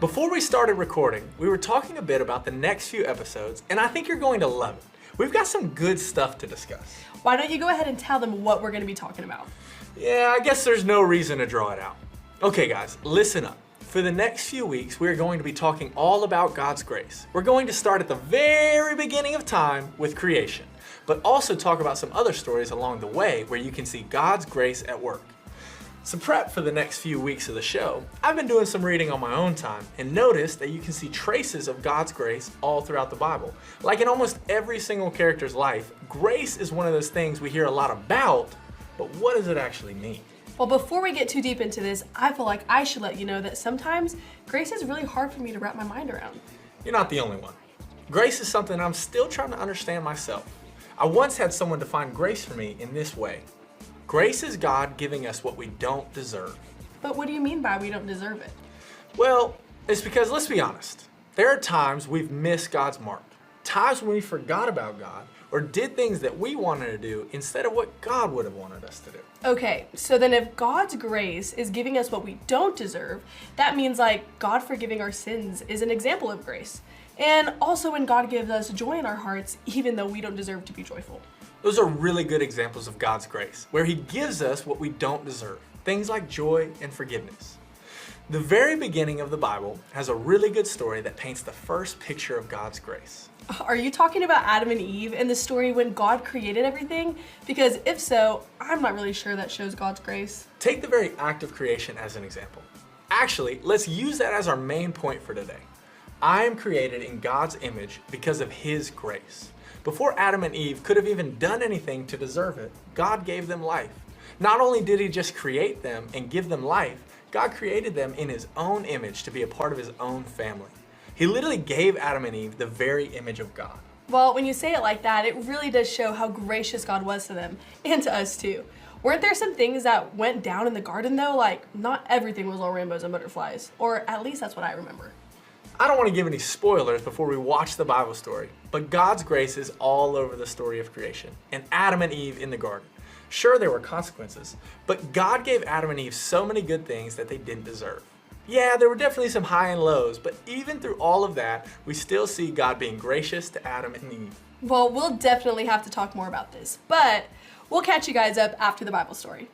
Before we started recording, we were talking a bit about the next few episodes, and I think you're going to love it. We've got some good stuff to discuss. Why don't you go ahead and tell them what we're going to be talking about? Yeah, I guess there's no reason to draw it out. Okay guys, listen up. For the next few weeks, we're going to be talking all about God's grace. We're going to start at the very beginning of time with creation, but also talk about some other stories along the way where you can see God's grace at work. To prep for the next few weeks of the show, I've been doing some reading on my own time and noticed that you can see traces of God's grace all throughout the Bible. Like in almost every single character's life, grace is one of those things we hear a lot about, but what does it actually mean? Well, before we get too deep into this, I feel like I should let you know that sometimes grace is really hard for me to wrap my mind around. You're not the only one. Grace is something I'm still trying to understand myself. I once had someone define grace for me in this way. Grace is God giving us what we don't deserve. But what do you mean by we don't deserve it? Well, it's because, let's be honest, there are times we've missed God's mark. Times when we forgot about God or did things that we wanted to do instead of what God would have wanted us to do. Okay, so then if God's grace is giving us what we don't deserve, that means like God forgiving our sins is an example of grace. And also when God gives us joy in our hearts, even though we don't deserve to be joyful. Those are really good examples of God's grace, where He gives us what we don't deserve, things like joy and forgiveness. The very beginning of the Bible has a really good story that paints the first picture of God's grace. Are you talking about Adam and Eve and the story when God created everything? Because if so, I'm not really sure that shows God's grace. Take the very act of creation as an example. Actually, let's use that as our main point for today. I am created in God's image because of His grace. Before Adam and Eve could have even done anything to deserve it, God gave them life. Not only did He just create them and give them life, God created them in His own image to be a part of His own family. He literally gave Adam and Eve the very image of God. Well, when you say it like that, it really does show how gracious God was to them and to us too. Weren't there some things that went down in the garden though? Like, not everything was all rainbows and butterflies, or at least that's what I remember. I don't want to give any spoilers before we watch the Bible story, but God's grace is all over the story of creation and Adam and Eve in the garden. Sure, there were consequences, but God gave Adam and Eve so many good things that they didn't deserve. Yeah, there were definitely some high and lows, but even through all of that, we still see God being gracious to Adam and Eve. Well, we'll definitely have to talk more about this, but we'll catch you guys up after the Bible story.